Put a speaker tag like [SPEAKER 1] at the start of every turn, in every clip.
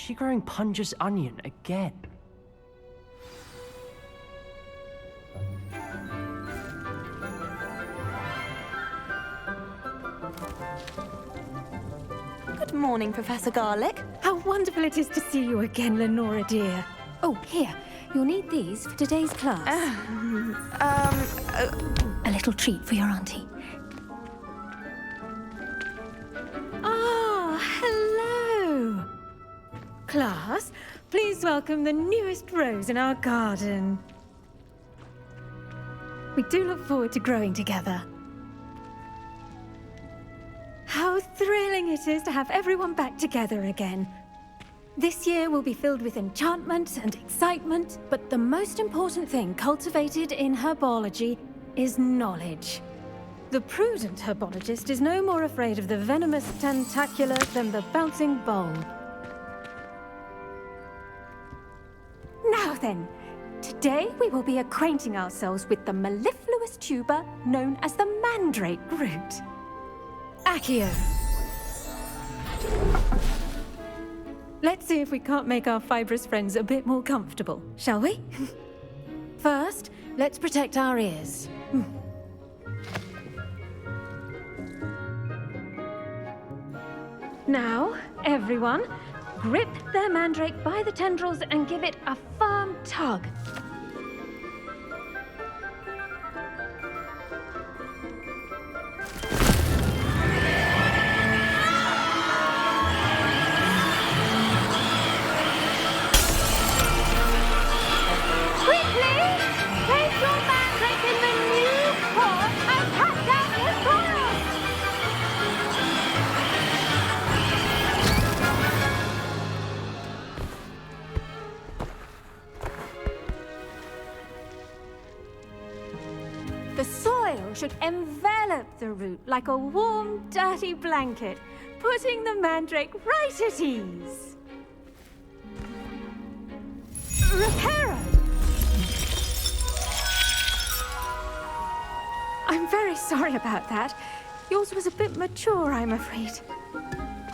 [SPEAKER 1] she growing Punja's onion again?
[SPEAKER 2] Good morning, Professor Garlic.
[SPEAKER 3] How wonderful it is to see you again, Lenora dear. Oh, here. You'll need these for today's class. A little treat for your auntie. Ah, hello. Class, please welcome the newest rose in our garden. We do look forward to growing together. How thrilling it is to have everyone back together again. This year will be filled with enchantment and excitement, but the most important thing cultivated in herbology is knowledge. The prudent herbologist is no more afraid of the venomous tentacula than the bouncing bulb. Now then, today we will be acquainting ourselves with the mellifluous tuber known as the mandrake root. Accio. Let's see if we can't make our fibrous friends a bit more comfortable, shall we? First, let's protect our ears. Now, everyone, grip their mandrake by the tendrils and give it a firm tug. The soil should envelop the root like a warm, dirty blanket, putting the mandrake right at ease. Reparo! I'm very sorry about that. Yours was a bit mature, I'm afraid.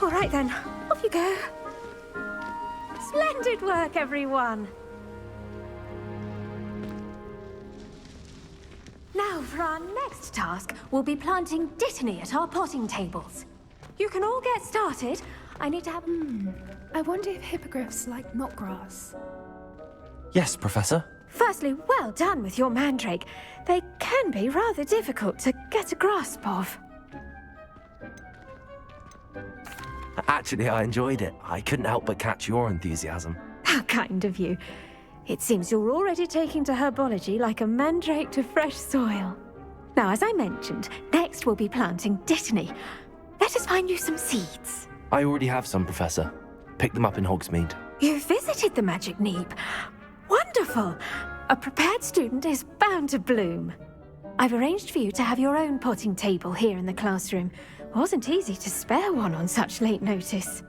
[SPEAKER 3] All right then, off you go. Splendid work, everyone. Now, for our next task, we'll be planting dittany at our potting tables. You can all get started. I need to have...
[SPEAKER 4] I wonder if hippogriffs like knotgrass.
[SPEAKER 1] Yes, Professor.
[SPEAKER 3] Firstly, well done with your mandrake. They can be rather difficult to get a grasp of.
[SPEAKER 1] Actually, I enjoyed it. I couldn't help but catch your enthusiasm.
[SPEAKER 3] How kind of you. It seems you're already taking to herbology like a mandrake to fresh soil. Now, as I mentioned, next we'll be planting dittany. Let us find you some seeds.
[SPEAKER 1] I already have some, Professor. Picked them up in Hogsmeade.
[SPEAKER 3] You visited the Magic Neep. Wonderful! A prepared student is bound to bloom. I've arranged for you to have your own potting table here in the classroom. Wasn't easy to spare one on such late notice.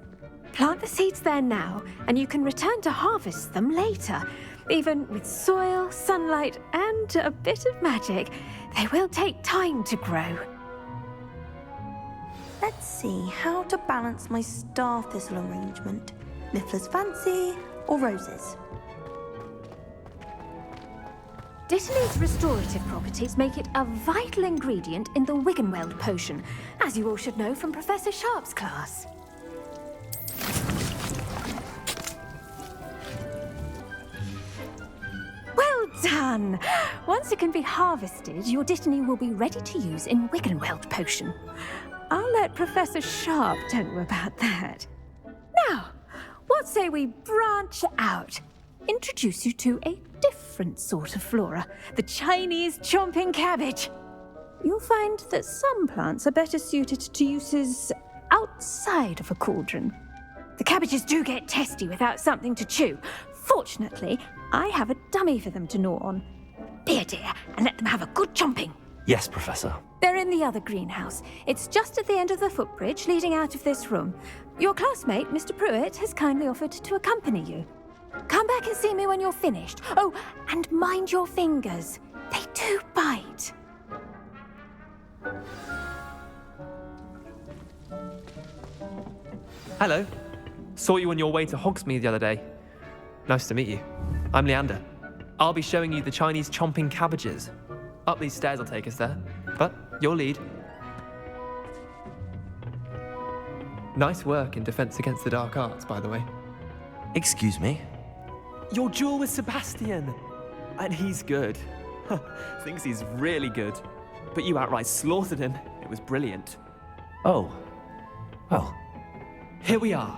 [SPEAKER 3] Plant the seeds there now, and you can return to harvest them later. Even with soil, sunlight, and a bit of magic, they will take time to grow.
[SPEAKER 2] Let's see how to balance my star thistle arrangement. Niffler's fancy or roses?
[SPEAKER 3] Dittany's restorative properties make it a vital ingredient in the Wiggenweld potion, as you all should know from Professor Sharp's class. Well done! Once it can be harvested, your dittany will be ready to use in Wiggenweld potion. I'll let Professor Sharp tell you about that. Now, what say we branch out? Introduce you to a different sort of flora, the Chinese chomping cabbage. You'll find that some plants are better suited to uses outside of a cauldron. The cabbages do get testy without something to chew. Fortunately, I have a dummy for them to gnaw on. Be a dear and let them have a good chomping.
[SPEAKER 1] Yes, Professor.
[SPEAKER 3] They're in the other greenhouse. It's just at the end of the footbridge leading out of this room. Your classmate, Mr. Pruitt, has kindly offered to accompany you. Come back and see me when you're finished. Oh, and mind your fingers. They do bite.
[SPEAKER 1] Hello.
[SPEAKER 5] Saw you on your way to Hogsmeade the other day. Nice to meet you. I'm Leander. I'll be showing you the Chinese chomping cabbages. Up these stairs will take us there, but your lead. Nice work in Defense Against the Dark Arts, by the way.
[SPEAKER 1] Excuse me?
[SPEAKER 5] Your duel with Sebastian! And he's good. Thinks he's really good. But you outright slaughtered him. It was brilliant.
[SPEAKER 1] Oh. Well.
[SPEAKER 5] Here we are.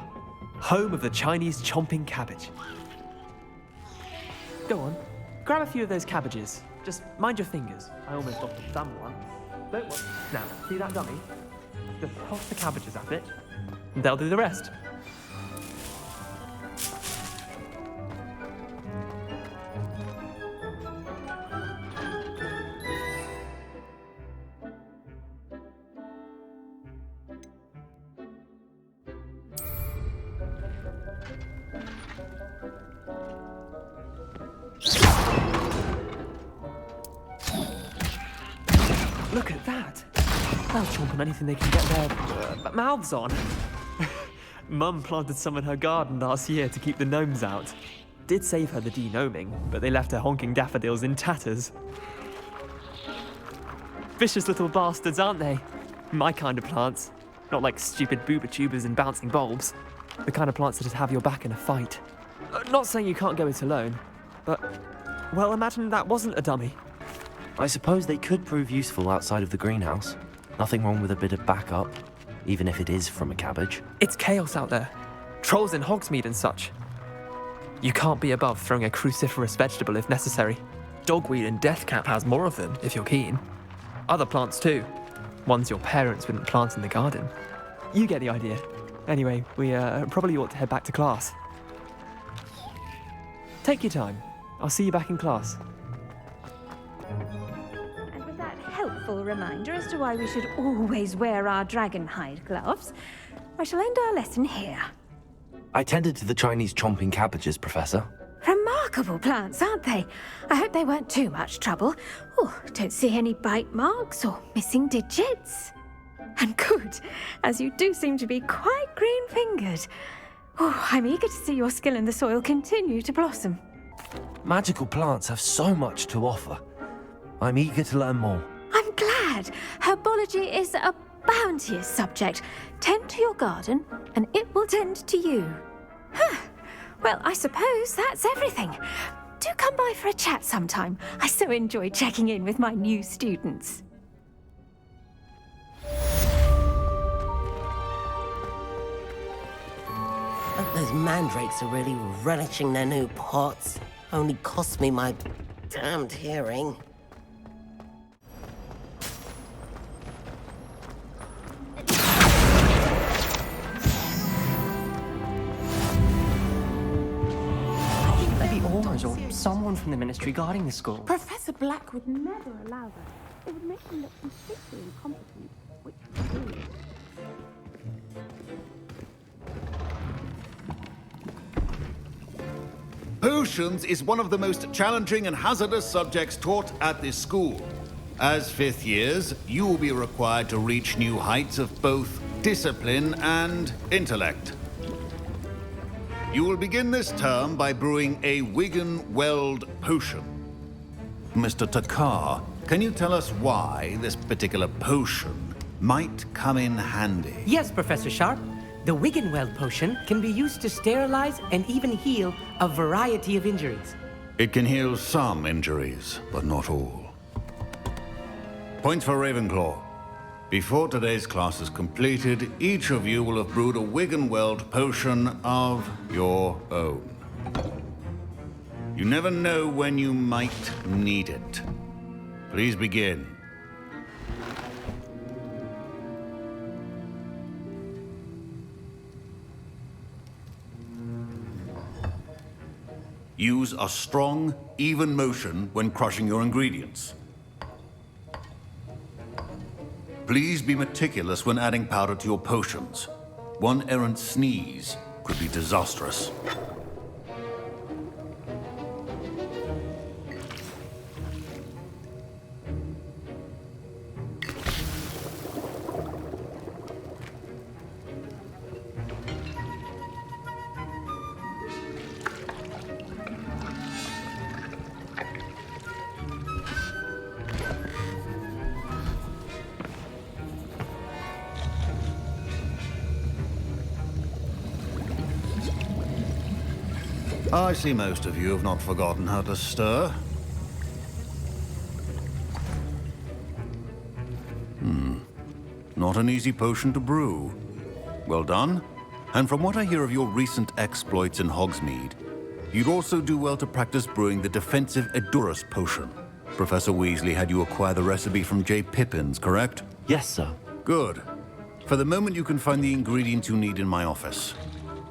[SPEAKER 5] Home of the Chinese chomping cabbage. Go on. Grab a few of those cabbages. Just mind your fingers. I almost lost a thumb one. Don't worry. Now, see that dummy? Just toss the cabbages at it. And they'll do the rest. Look at that! They'll chomp on anything they can get their mouths on. Mum planted some in her garden last year to keep the gnomes out. Did save her the de-gnoming, but they left her honking daffodils in tatters. Vicious little bastards, aren't they? My kind of plants. Not like stupid booba tubers and bouncing bulbs. The kind of plants that just have your back in a fight. Not saying you can't go it alone, but, well, imagine that wasn't a dummy.
[SPEAKER 1] I suppose they could prove useful outside of the greenhouse. Nothing wrong with a bit of backup, even if it is from a cabbage.
[SPEAKER 5] It's chaos out there. Trolls in Hogsmeade and such. You can't be above throwing a cruciferous vegetable if necessary. Dogweed and deathcap has more of them, if you're keen. Other plants too. Ones your parents wouldn't plant in the garden. You get the idea. Anyway, we probably ought to head back to class. Take your time. I'll see you back in class.
[SPEAKER 3] And with that helpful reminder as to why we should always wear our dragon hide gloves, I shall end our lesson here.
[SPEAKER 1] I tended to the Chinese chomping cabbages, Professor.
[SPEAKER 3] Remarkable plants, aren't they? I hope they weren't too much trouble. Oh, don't see any bite marks or missing digits. And good, as you do seem to be quite green-fingered. Oh, I'm eager to see your skill in the soil continue to blossom.
[SPEAKER 1] Magical plants have so much to offer. I'm eager to learn more.
[SPEAKER 3] I'm glad. Herbology is a bounteous subject. Tend to your garden, and it will tend to you. Huh. Well, I suppose that's everything. Do come by for a chat sometime. I so enjoy checking in with my new students.
[SPEAKER 6] Those mandrakes are really relishing their new pots. Only cost me my damned hearing.
[SPEAKER 7] Maybe Orange or someone from the ministry guarding the school.
[SPEAKER 8] Professor Black would never allow that. It would make him look completely incompetent, which would do.
[SPEAKER 9] Potions is one of the most challenging and hazardous subjects taught at this school. As fifth years, you will be required to reach new heights of both discipline and intellect. You will begin this term by brewing a Wiggenweld potion. Mr. Takar, can you tell us why this particular potion might come in handy?
[SPEAKER 7] Yes, Professor Sharp. The Wiggenweld potion can be used to sterilize and even heal a variety of injuries.
[SPEAKER 9] It can heal some injuries, but not all. Point for Ravenclaw. Before today's class is completed, each of you will have brewed a Wiggenweld potion of your own. You never know when you might need it. Please begin. Use a strong, even motion when crushing your ingredients. Please be meticulous when adding powder to your potions. One errant sneeze could be disastrous. I see most of you have not forgotten how to stir. Not an easy potion to brew. Well done. And from what I hear of your recent exploits in Hogsmeade, you'd also do well to practice brewing the defensive Edurus potion. Professor Weasley had you acquire the recipe from J. Pippin's, correct?
[SPEAKER 1] Yes, sir.
[SPEAKER 9] Good. For the moment, you can find the ingredients you need in my office.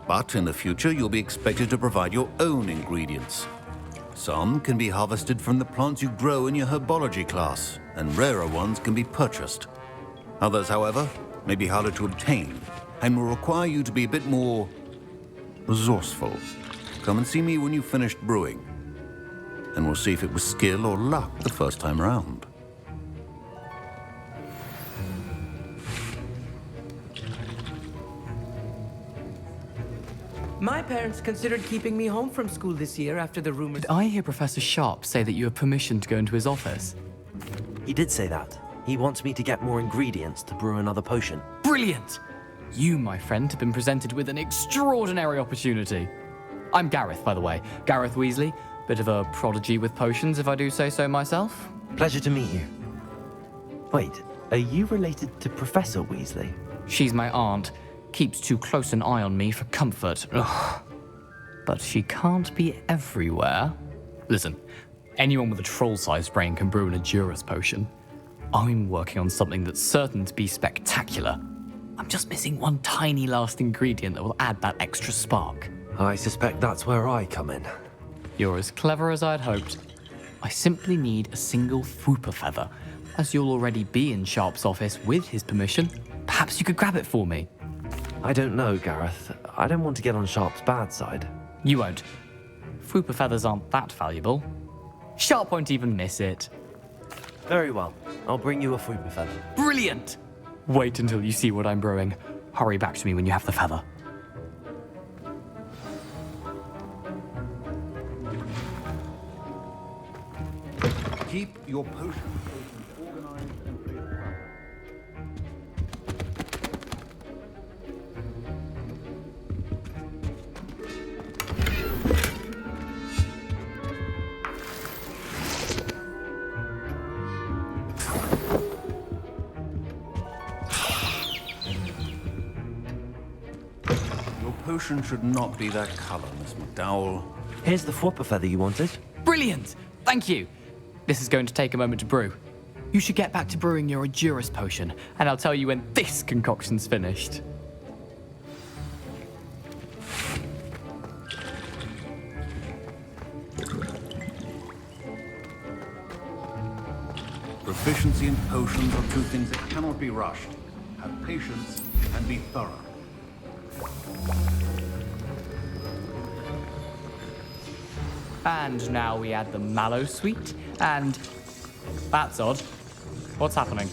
[SPEAKER 9] But in the future, you'll be expected to provide your own ingredients. Some can be harvested from the plants you grow in your herbology class, and rarer ones can be purchased. Others, however, may be harder to obtain, and will require you to be a bit more resourceful. Come and see me when you've finished brewing, and we'll see if it was skill or luck the first time round.
[SPEAKER 7] My parents considered keeping me home from school this year after the rumors.
[SPEAKER 10] Did I hear Professor Sharp say that you have permission to go into his office?
[SPEAKER 1] He did say that. He wants me to get more ingredients to brew another potion.
[SPEAKER 10] Brilliant! You, my friend, have been presented with an extraordinary opportunity. I'm Gareth, by the way. Gareth Weasley. Bit of a prodigy with potions, if I do say so myself.
[SPEAKER 1] Pleasure to meet you. Wait, are you related to Professor Weasley?
[SPEAKER 10] She's my aunt. Keeps too close an eye on me for comfort. Ugh. But she can't be everywhere. Listen, anyone with a troll-sized brain can brew an Edurus potion. I'm working on something that's certain to be spectacular. I'm just missing one tiny last ingredient that will add that extra spark.
[SPEAKER 1] I suspect that's where I come in.
[SPEAKER 10] You're as clever as I'd hoped. I simply need a single Fwooper feather. As you'll already be in Sharp's office with his permission, perhaps you could grab it for me.
[SPEAKER 1] I don't know, Gareth. I don't want to get on Sharp's bad side.
[SPEAKER 10] You won't. Fwooper feathers aren't that valuable. Sharp won't even miss it.
[SPEAKER 1] Very well. I'll bring you a Fwooper feather.
[SPEAKER 10] Brilliant! Wait until you see what I'm brewing. Hurry back to me when you have the feather.
[SPEAKER 9] Keep your potions organized and clear. Your potion should not be that color, Miss McDowell.
[SPEAKER 1] Here's the Fwooper feather you wanted.
[SPEAKER 10] Brilliant! Thank you! This is going to take a moment to brew. You should get back to brewing your Edurus potion, and I'll tell you when this concoction's finished.
[SPEAKER 9] Proficiency in potions are two things that cannot be rushed. Have patience and be thorough.
[SPEAKER 10] And now we add the mallow sweet, and... That's odd. What's happening?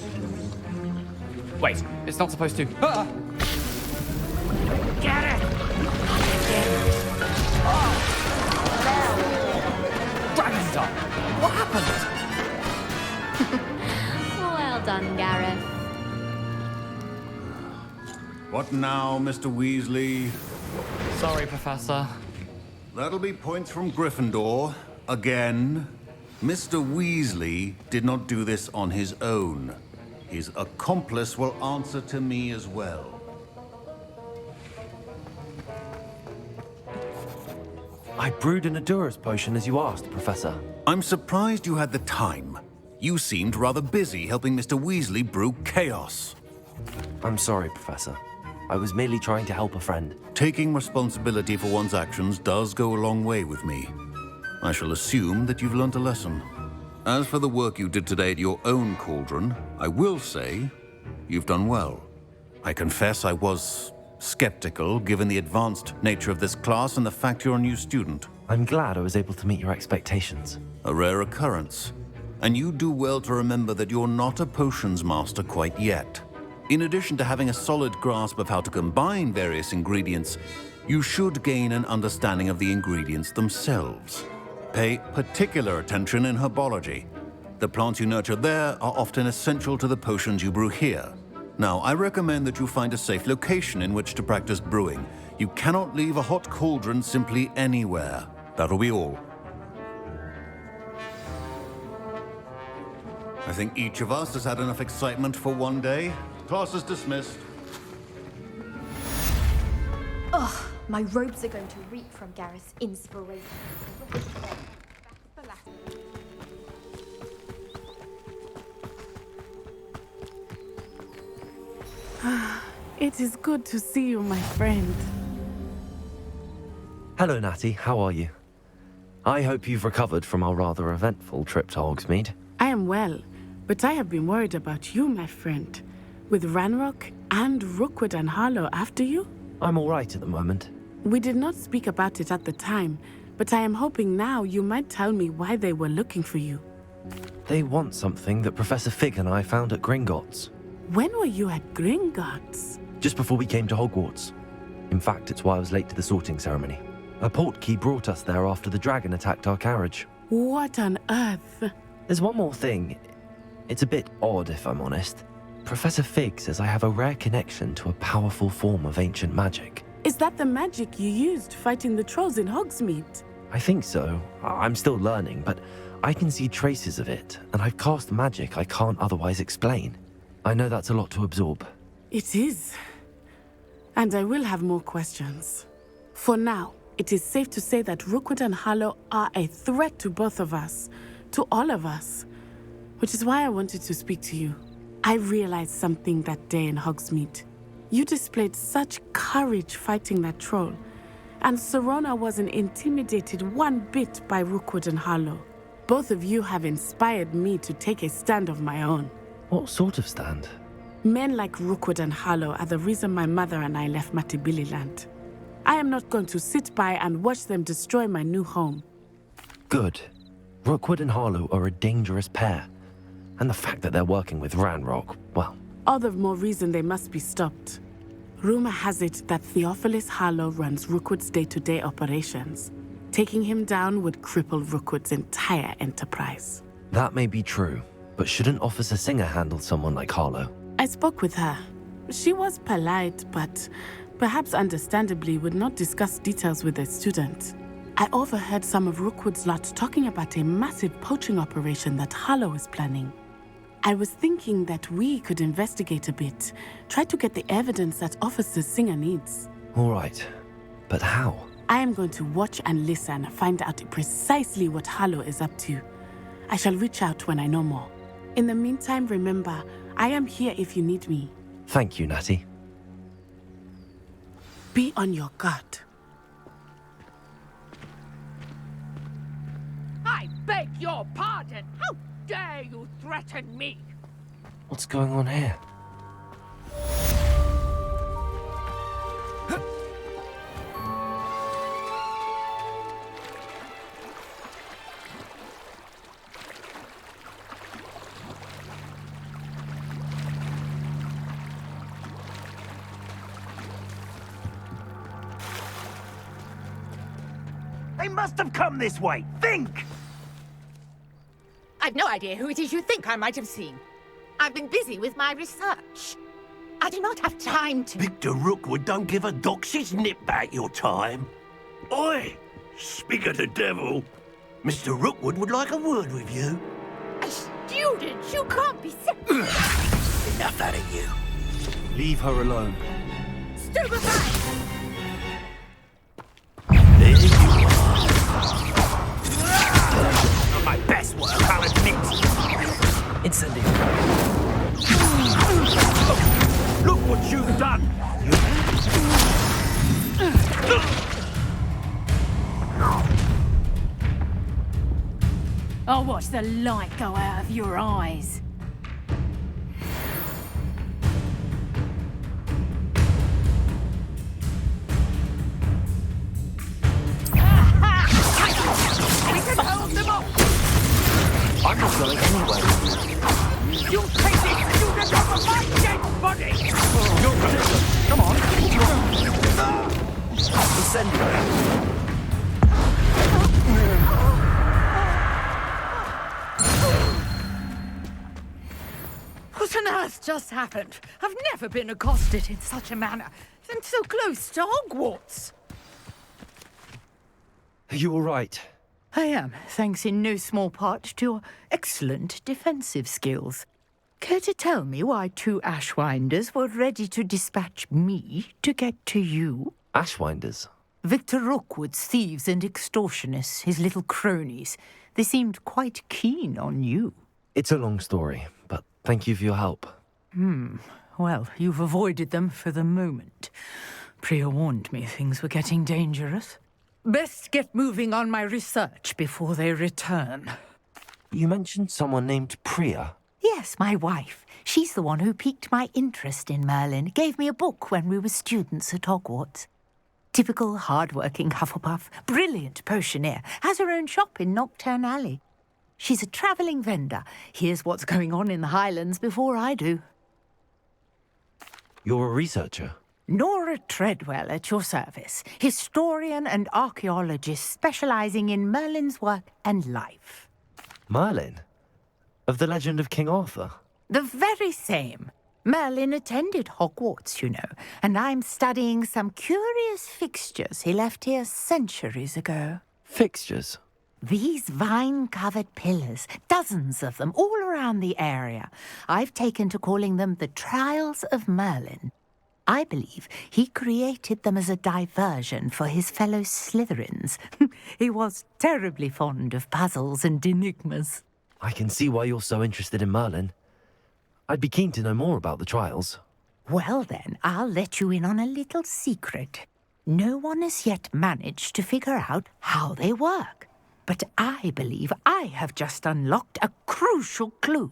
[SPEAKER 10] Wait, it's not supposed to... Ah! Get it! Oh! Dragon's up! What happened?
[SPEAKER 11] Well done, Gareth.
[SPEAKER 9] What now, Mr. Weasley?
[SPEAKER 10] Sorry, Professor.
[SPEAKER 9] That'll be points from Gryffindor. Again. Mr. Weasley did not do this on his own. His accomplice will answer to me as well.
[SPEAKER 1] I brewed an Edurus potion as you asked, Professor.
[SPEAKER 9] I'm surprised you had the time. You seemed rather busy helping Mr. Weasley brew chaos.
[SPEAKER 1] I'm sorry, Professor. I was merely trying to help a friend.
[SPEAKER 9] Taking responsibility for one's actions does go a long way with me. I shall assume that you've learnt a lesson. As for the work you did today at your own cauldron, I will say you've done well. I confess I was skeptical, given the advanced nature of this class and the fact you're a new student.
[SPEAKER 1] I'm glad I was able to meet your expectations.
[SPEAKER 9] A rare occurrence. And you do well to remember that you're not a potions master quite yet. In addition to having a solid grasp of how to combine various ingredients, you should gain an understanding of the ingredients themselves. Pay particular attention in herbology. The plants you nurture there are often essential to the potions you brew here. Now, I recommend that you find a safe location in which to practice brewing. You cannot leave a hot cauldron simply anywhere. That'll be all. I think each of us has had enough excitement for one day. Class is dismissed.
[SPEAKER 11] Ugh, my robes are going to reek from Gareth's inspiration.
[SPEAKER 12] It is good to see you, my friend.
[SPEAKER 1] Hello, Natty. How are you? I hope you've recovered from our rather eventful trip to Hogsmeade.
[SPEAKER 12] I am well, but I have been worried about you, my friend. With Ranrok and Rookwood and Harlow after you?
[SPEAKER 1] I'm all right at the moment.
[SPEAKER 12] We did not speak about it at the time, but I am hoping now you might tell me why they were looking for you.
[SPEAKER 1] They want something that Professor Fig and I found at Gringotts.
[SPEAKER 12] When were you at Gringotts?
[SPEAKER 1] Just before we came to Hogwarts. In fact, it's why I was late to the sorting ceremony. A portkey brought us there after the dragon attacked our carriage.
[SPEAKER 12] What on earth?
[SPEAKER 1] There's one more thing. It's a bit odd, if I'm honest. Professor Fig says I have a rare connection to a powerful form of ancient magic.
[SPEAKER 12] Is that the magic you used fighting the trolls in Hogsmeade?
[SPEAKER 1] I think so. I'm still learning, but I can see traces of it, and I've cast magic I can't otherwise explain. I know that's a lot to absorb.
[SPEAKER 12] It is. And I will have more questions. For now, it is safe to say that Rookwood and Harlow are a threat to both of us, to all of us, which is why I wanted to speak to you. I realized something that day in Hogsmeade. You displayed such courage fighting that troll, and Serona wasn't intimidated one bit by Rookwood and Harlow. Both of you have inspired me to take a stand of my own.
[SPEAKER 1] What sort of stand?
[SPEAKER 12] Men like Rookwood and Harlow are the reason my mother and I left Mattibililand. I am not going to sit by and watch them destroy my new home.
[SPEAKER 1] Good. Rookwood and Harlow are a dangerous pair. And the fact that they're working with Ranrok, well...
[SPEAKER 12] All the more reason they must be stopped. Rumor has it that Theophilus Harlow runs Rookwood's day-to-day operations. Taking him down would cripple Rookwood's entire enterprise.
[SPEAKER 1] That may be true, but shouldn't Officer Singer handle someone like Harlow?
[SPEAKER 12] I spoke with her. She was polite, but perhaps understandably would not discuss details with a student. I overheard some of Rookwood's lot talking about a massive poaching operation that Harlow is planning. I was thinking that we could investigate a bit, try to get the evidence that Officer Singer needs.
[SPEAKER 1] All right, but how?
[SPEAKER 12] I am going to watch and listen, find out precisely what Harlow is up to. I shall reach out when I know more. In the meantime, remember, I am here if you need me.
[SPEAKER 1] Thank you, Natty.
[SPEAKER 12] Be on your guard.
[SPEAKER 13] I beg your pardon. How dare you threaten me?
[SPEAKER 1] What's going on here?
[SPEAKER 14] They must have come this way. Think!
[SPEAKER 13] I've no idea who it is you think I might have seen. I've been busy with my research. I do not have time to...
[SPEAKER 14] Victor Rookwood don't give a doxy's nip back your time. Oi! Speak of the devil. Mr. Rookwood would like a word with you.
[SPEAKER 13] A student? You can't be...
[SPEAKER 14] Enough out of you.
[SPEAKER 15] Leave her alone.
[SPEAKER 13] Stupefy!
[SPEAKER 14] There you are. Not my best work, I'll admit.
[SPEAKER 1] Incendiary.
[SPEAKER 14] Look what you've done.
[SPEAKER 3] I'll watch the light go out of your eyes.
[SPEAKER 13] We can hold them off!
[SPEAKER 15] I'm not going anywhere.
[SPEAKER 13] You take this student off of my dead body!
[SPEAKER 15] You're right. Come on. Incendiary.
[SPEAKER 13] What on earth just happened? I've never been accosted in such a manner, and so close to Hogwarts.
[SPEAKER 1] Are you all right?
[SPEAKER 16] I am, thanks in no small part to your excellent defensive skills. Care to tell me why 2 Ashwinders were ready to dispatch me to get to you?
[SPEAKER 1] Ashwinders?
[SPEAKER 16] Victor Rookwood's thieves and extortionists, his little cronies. They seemed quite keen on you.
[SPEAKER 1] It's a long story, but thank you for your help.
[SPEAKER 16] Well, you've avoided them for the moment. Priya warned me things were getting dangerous. Best get moving on my research before they return.
[SPEAKER 1] You mentioned someone named Priya.
[SPEAKER 16] Yes, my wife. She's the one who piqued my interest in Merlin. Gave me a book when we were students at Hogwarts. Typical hard-working Hufflepuff, brilliant potioneer, has her own shop in Knockturn Alley. She's a travelling vendor. Hears what's going on in the Highlands before I do.
[SPEAKER 1] You're a researcher?
[SPEAKER 16] Nora Treadwell at your service, historian and archaeologist specialising in Merlin's work and life.
[SPEAKER 1] Merlin? Of the legend of King Arthur?
[SPEAKER 16] The very same. Merlin attended Hogwarts, you know, and I'm studying some curious fixtures he left here centuries ago.
[SPEAKER 1] Fixtures?
[SPEAKER 16] These vine-covered pillars, dozens of them, all around the area. I've taken to calling them the Trials of Merlin. I believe he created them as a diversion for his fellow Slytherins. He was terribly fond of puzzles and enigmas.
[SPEAKER 1] I can see why you're so interested in Merlin. I'd be keen to know more about the trials.
[SPEAKER 16] Well then, I'll let you in on a little secret. No one has yet managed to figure out how they work. But I believe I have just unlocked a crucial clue.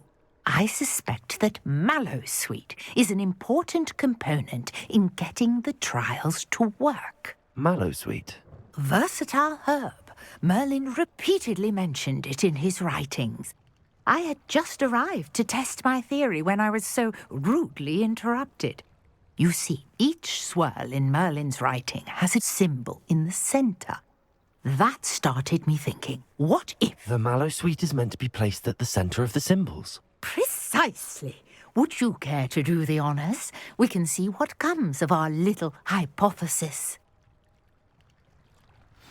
[SPEAKER 16] I suspect that Mallowsweet is an important component in getting the trials to work.
[SPEAKER 1] Mallowsweet?
[SPEAKER 16] Versatile herb. Merlin repeatedly mentioned it in his writings. I had just arrived to test my theory when I was so rudely interrupted. You see, each swirl in Merlin's writing has a symbol in the centre. That started me thinking, what if...
[SPEAKER 1] The Mallowsweet is meant to be placed at the centre of the symbols.
[SPEAKER 16] Precisely. Would you care to do the honours? We can see what comes of our little hypothesis.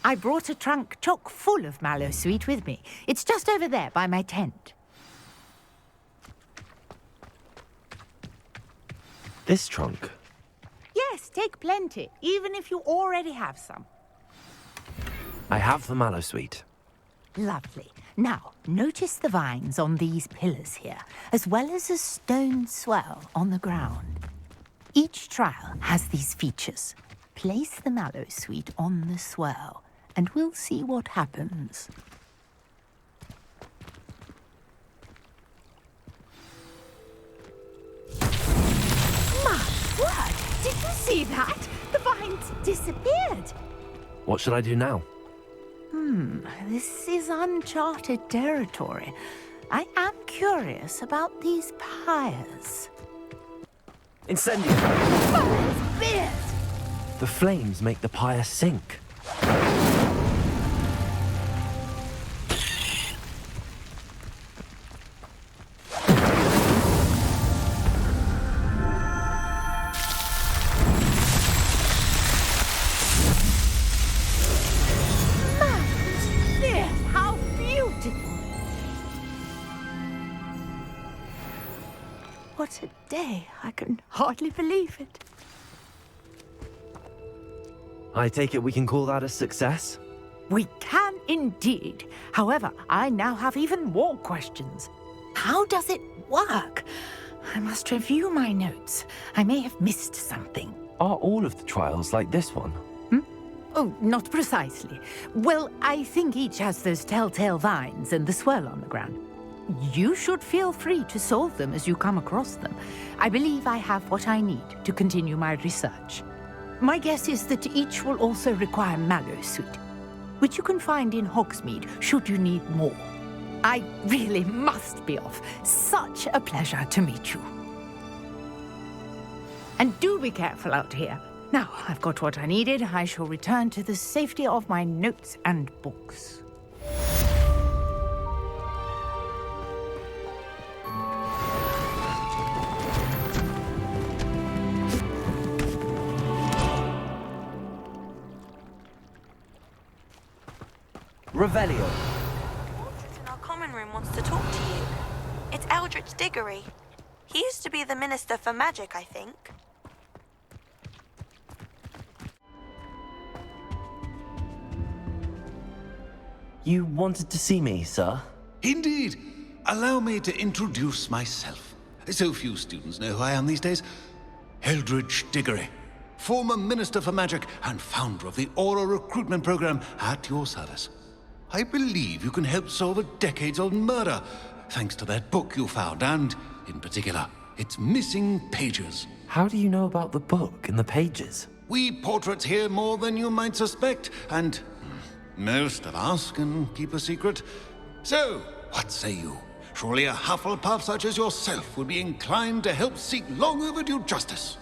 [SPEAKER 16] I brought a trunk chock full of Mallowsweet with me. It's just over there by my tent.
[SPEAKER 1] This trunk?
[SPEAKER 16] Yes, take plenty, even if you already have some.
[SPEAKER 1] I have the Mallowsweet.
[SPEAKER 16] Lovely. Now, notice the vines on these pillars here, as well as a stone swell on the ground. Each trial has these features. Place the Mallowsweet on the swell, and we'll see what happens. My word! Did you see that? The vines disappeared.
[SPEAKER 1] What should I do now?
[SPEAKER 16] This is uncharted territory. I am curious about these pyres.
[SPEAKER 15] Incendio!
[SPEAKER 16] Oh, it's beard!
[SPEAKER 1] The flames make the pyre sink.
[SPEAKER 16] What a day. I can hardly believe it.
[SPEAKER 1] I take it we can call that a success?
[SPEAKER 16] We can indeed. However, I now have even more questions. How does it work? I must review my notes. I may have missed something.
[SPEAKER 1] Are all of the trials like this one?
[SPEAKER 16] Oh, not precisely. Well, I think each has those telltale vines and the swirl on the ground. You should feel free to solve them as you come across them. I believe I have what I need to continue my research. My guess is that each will also require Mallowsweet, which you can find in Hogsmeade should you need more. I really must be off. Such a pleasure to meet you. And do be careful out here. Now, I've got what I needed. I shall return to the safety of my notes and books.
[SPEAKER 1] Revelio.
[SPEAKER 2] Portrait in our common room wants to talk to you. It's Eldritch Diggory. He used to be the Minister for Magic, I think.
[SPEAKER 1] You wanted to see me, sir?
[SPEAKER 9] Indeed. Allow me to introduce myself. So few students know who I am these days. Eldritch Diggory, former Minister for Magic and founder of the Aura recruitment program at your service. I believe you can help solve a decades-old murder, thanks to that book you found, and, in particular, its missing pages.
[SPEAKER 1] How do you know about the book and the pages?
[SPEAKER 9] We portraits hear more than you might suspect, and most of us can keep a secret. So, what say you? Surely a Hufflepuff such as yourself would be inclined to help seek long overdue justice.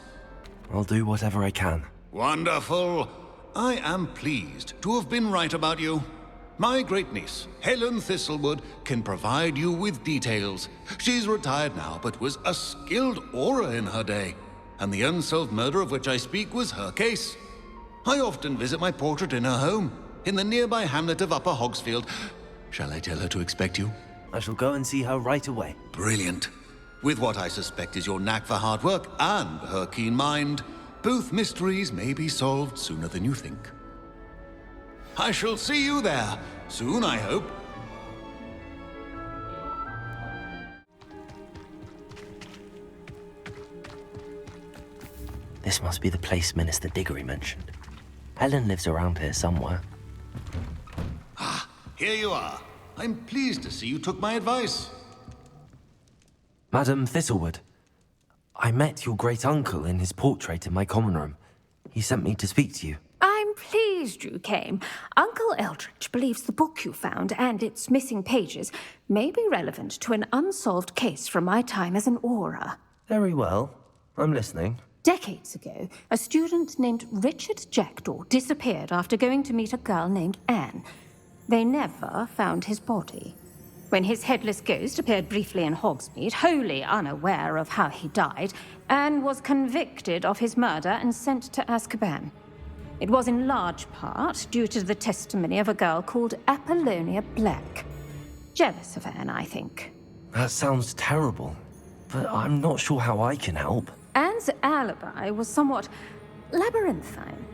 [SPEAKER 1] I'll do whatever I can.
[SPEAKER 9] Wonderful. I am pleased to have been right about you. My great-niece, Helen Thistlewood, can provide you with details. She's retired now, but was a skilled aura in her day. And the unsolved murder of which I speak was her case. I often visit my portrait in her home, in the nearby hamlet of Upper Hogsfield. Shall I tell her to expect you?
[SPEAKER 1] I shall go and see her right away.
[SPEAKER 9] Brilliant. With what I suspect is your knack for hard work and her keen mind, both mysteries may be solved sooner than you think. I shall see you there, soon I hope.
[SPEAKER 1] This must be the place Minister Diggory mentioned. Helen lives around here somewhere.
[SPEAKER 9] Ah, here you are. I'm pleased to see you took my advice.
[SPEAKER 1] Madam Thistlewood, I met your great-uncle in his portrait in my common room. He sent me to speak to you.
[SPEAKER 3] I'm pleased you came. Uncle Eldritch believes the book you found and its missing pages may be relevant to an unsolved case from my time as an aura.
[SPEAKER 1] Very well. I'm listening.
[SPEAKER 3] Decades ago, a student named Richard Jackdaw disappeared after going to meet a girl named Anne. They never found his body. When his headless ghost appeared briefly in Hogsmeade, wholly unaware of how he died, Anne was convicted of his murder and sent to Azkaban. It was in large part due to the testimony of a girl called Apollonia Black. Jealous of Anne, I think.
[SPEAKER 1] That sounds terrible, but I'm not sure how I can help.
[SPEAKER 3] Anne's alibi was somewhat labyrinthine.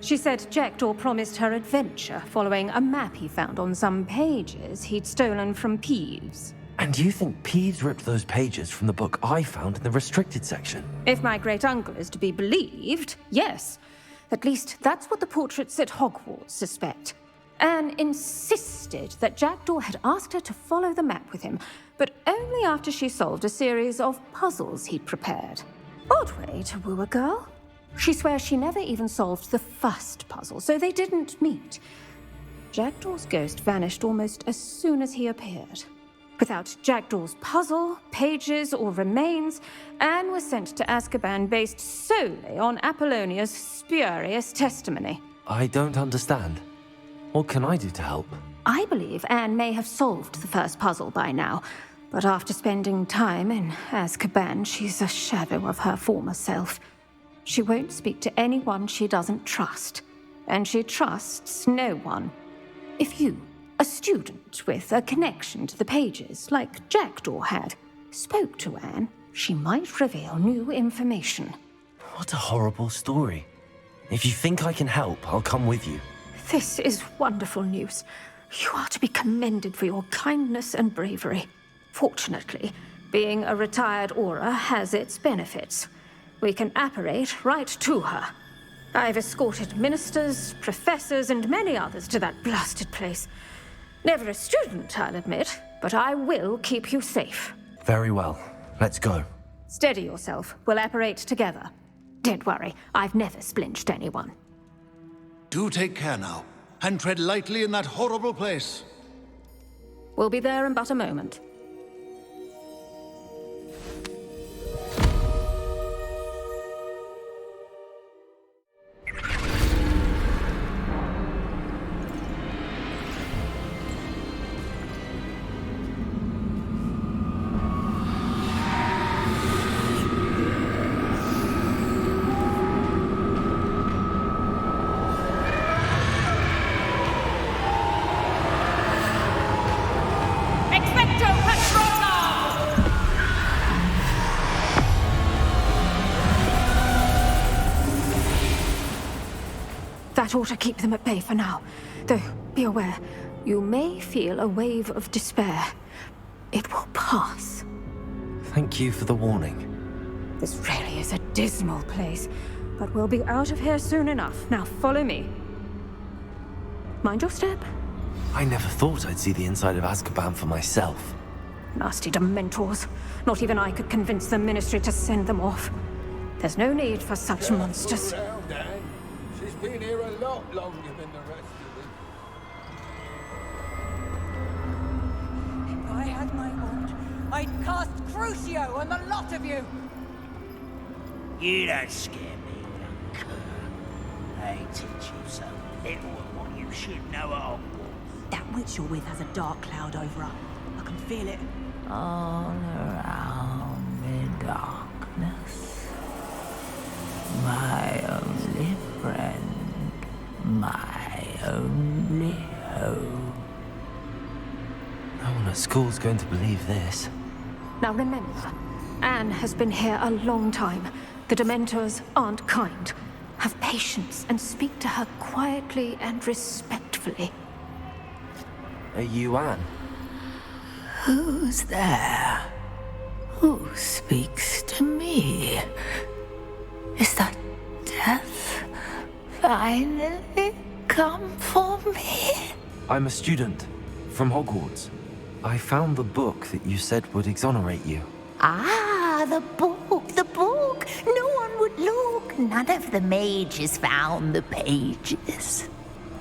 [SPEAKER 3] She said Jackdaw promised her adventure following a map he found on some pages he'd stolen from Peeves.
[SPEAKER 1] And you think Peeves ripped those pages from the book I found in the restricted section?
[SPEAKER 3] If my great-uncle is to be believed, yes. At least that's what the portraits at Hogwarts suspect. Anne insisted that Jackdaw had asked her to follow the map with him, but only after she solved a series of puzzles he'd prepared. Odd way to woo a girl. She swears she never even solved the first puzzle, so they didn't meet. Jackdaw's ghost vanished almost as soon as he appeared. Without Jackdaw's puzzle, pages, or remains, Anne was sent to Azkaban based solely on Apollonia's spurious testimony.
[SPEAKER 1] I don't understand. What can I do to help?
[SPEAKER 3] I believe Anne may have solved the first puzzle by now, but after spending time in Azkaban, she's a shadow of her former self. She won't speak to anyone she doesn't trust, and she trusts no one. If you, a student with a connection to the pages, like Jackdaw had, spoke to Anne, she might reveal new information.
[SPEAKER 1] What a horrible story. If you think I can help, I'll come with you.
[SPEAKER 3] This is wonderful news. You are to be commended for your kindness and bravery. Fortunately, being a retired aura has its benefits. We can apparate right to her. I've escorted ministers, professors, and many others to that blasted place. Never a student, I'll admit, but I will keep you safe.
[SPEAKER 1] Very well. Let's go.
[SPEAKER 3] Steady yourself. We'll apparate together. Don't worry, I've never splinched anyone.
[SPEAKER 9] Do take care now, and tread lightly in that horrible place.
[SPEAKER 3] We'll be there in but a moment. That ought to keep them at bay for now. Though, be aware, you may feel a wave of despair. It will pass.
[SPEAKER 1] Thank you for the warning.
[SPEAKER 3] This really is a dismal place, but we'll be out of here soon enough. Now follow me. Mind your step.
[SPEAKER 1] I never thought I'd see the inside of Azkaban for myself.
[SPEAKER 3] Nasty Dementors. Not even I could convince the Ministry to send them off. There's no need for such monsters.
[SPEAKER 17] Slow down, Dan. She's been here a lot longer than the rest of us.
[SPEAKER 18] If I had my wand, I'd cast Crucio on the lot of you!
[SPEAKER 14] You don't scare me, young cur. I teach you so little of what you should know at Hogwarts.
[SPEAKER 18] That witch you're with has a dark cloud over her. I can feel it.
[SPEAKER 16] All around me darkness. My only friend. My only hope.
[SPEAKER 1] No one at school's going to believe this.
[SPEAKER 3] Now remember, Anne has been here a long time. The Dementors aren't kind. Have patience and speak to her quietly and respectfully.
[SPEAKER 1] Are you Anne?
[SPEAKER 16] Who's there? Who speaks to me? Is that death finally come for me?
[SPEAKER 1] I'm a student from Hogwarts. I found the book that you said would exonerate you.
[SPEAKER 16] Ah, the book, the book. No one would look. None of the mages found the pages.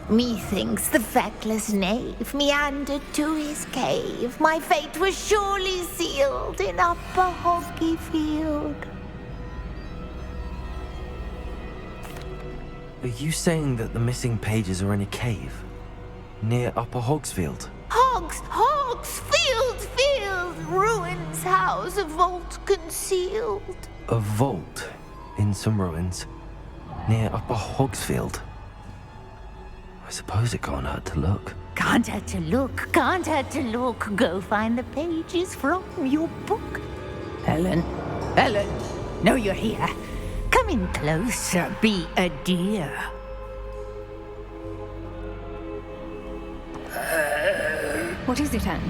[SPEAKER 16] Methinks the feckless knave meandered to his cave. My fate was surely sealed in Upper Hoggyfield.
[SPEAKER 1] Are you saying that the missing pages are in a cave? Near Upper Hogsfield?
[SPEAKER 16] Field, ruins house, a vault concealed.
[SPEAKER 1] A vault in some ruins near Upper Hogsfield? I suppose it can't hurt to look.
[SPEAKER 16] Can't hurt to look, can't hurt to look. Go find the pages from your book. Helen, know you're here. Come in closer, be a dear.
[SPEAKER 3] What is it, Anne?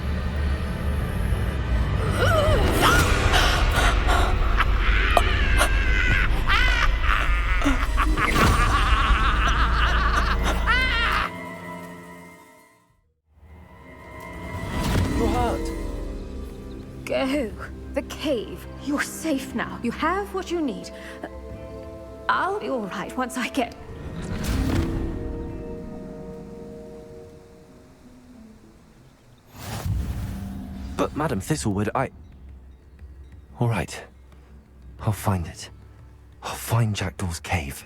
[SPEAKER 1] You're hurt.
[SPEAKER 3] Go. The cave. You're safe now. You have what you need. I'll be all right once I get...
[SPEAKER 1] But, Madam Thistlewood, All right. I'll find it. I'll find Jackdaw's cave.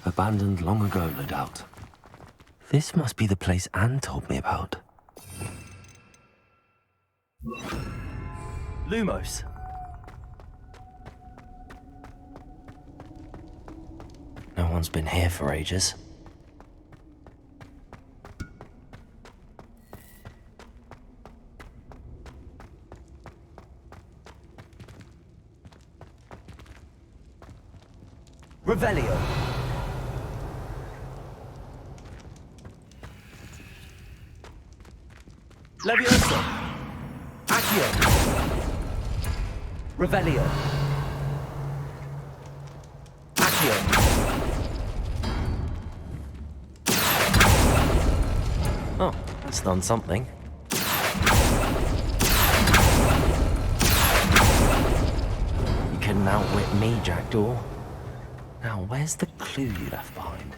[SPEAKER 1] Abandoned long ago, no doubt. This must be the place Anne told me about. Lumos. No one's been here for ages. Revelio. Leviosa. Accio. Revelio. Accio. Oh, that's done something. You couldn't outwit me, Jackdaw. Now, where's the clue you left behind?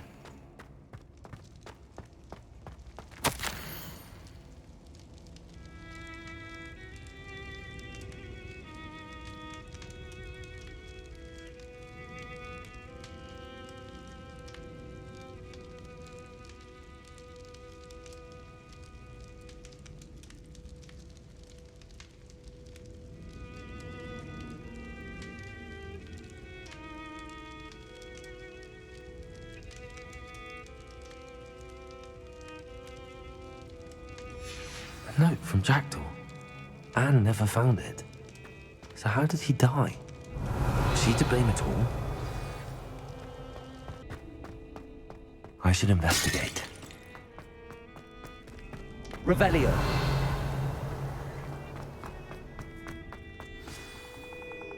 [SPEAKER 1] A note from Jackdaw. Anne never found it. So how did he die? Was she to blame at all? I should investigate.
[SPEAKER 15] Revelio.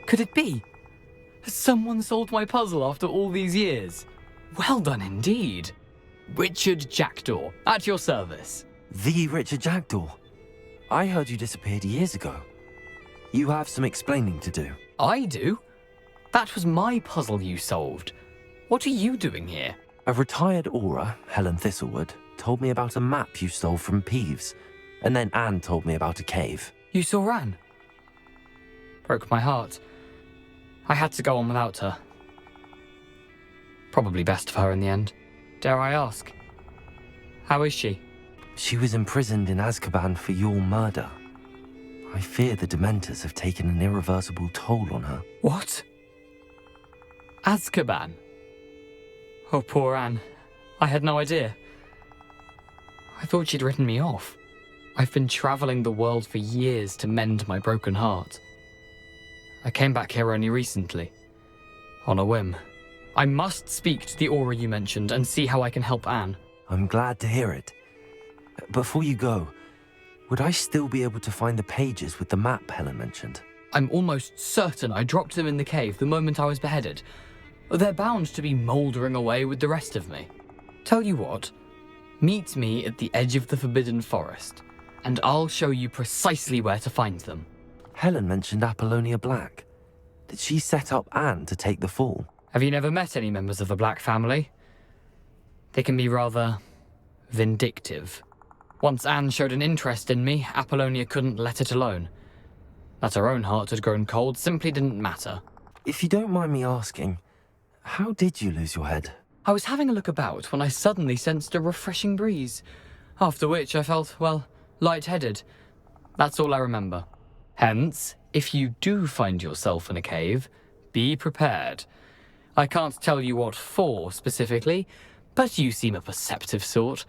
[SPEAKER 10] Could it be? Has someone solved my puzzle after all these years? Well done indeed. Richard Jackdaw, at your service.
[SPEAKER 1] The Richard Jackdaw? I heard you disappeared years ago. You have some explaining to do.
[SPEAKER 10] I do? That was my puzzle you solved. What are you doing here?
[SPEAKER 1] A retired aura, Helen Thistlewood, told me about a map you stole from Peeves. And then Anne told me about a cave.
[SPEAKER 10] You saw Anne? Broke my heart. I had to go on without her. Probably best for her in the end. Dare I ask? How is she?
[SPEAKER 1] She was imprisoned in Azkaban for your murder. I fear the Dementors have taken an irreversible toll on her.
[SPEAKER 10] What? Azkaban? Oh, poor Anne. I had no idea. I thought she'd written me off. I've been traveling the world for years to mend my broken heart. I came back here only recently. On a whim. I must speak to the aura you mentioned and see how I can help Anne.
[SPEAKER 1] I'm glad to hear it. Before you go, would I still be able to find the pages with the map Helen mentioned?
[SPEAKER 10] I'm almost certain I dropped them in the cave the moment I was beheaded. They're bound to be mouldering away with the rest of me. Tell you what, meet me at the edge of the Forbidden Forest, and I'll show you precisely where to find them.
[SPEAKER 1] Helen mentioned Apollonia Black. Did she set up Anne to take the fall?
[SPEAKER 10] Have you never met any members of the Black family? They can be rather vindictive. Once Anne showed an interest in me, Apollonia couldn't let it alone. That her own heart had grown cold simply didn't matter.
[SPEAKER 1] If you don't mind me asking, how did you lose your head?
[SPEAKER 10] I was having a look about when I suddenly sensed a refreshing breeze, after which I felt, well, lightheaded. That's all I remember. Hence, if you do find yourself in a cave, be prepared. I can't tell you what for specifically, but you seem a perceptive sort.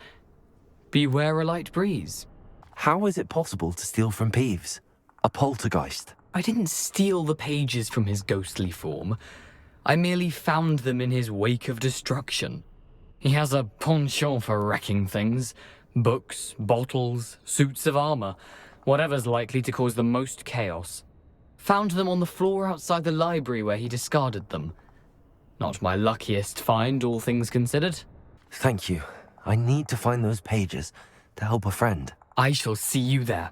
[SPEAKER 10] Beware a light breeze.
[SPEAKER 1] How is it possible to steal from Peeves? A poltergeist?
[SPEAKER 10] I didn't steal the pages from his ghostly form. I merely found them in his wake of destruction. He has a penchant for wrecking things. Books, bottles, suits of armor, whatever's likely to cause the most chaos. Found them on the floor outside the library where he discarded them. Not my luckiest find, all things considered.
[SPEAKER 1] Thank you. I need to find those pages to help a friend.
[SPEAKER 10] I shall see you there.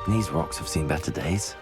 [SPEAKER 1] These rocks have seen better days.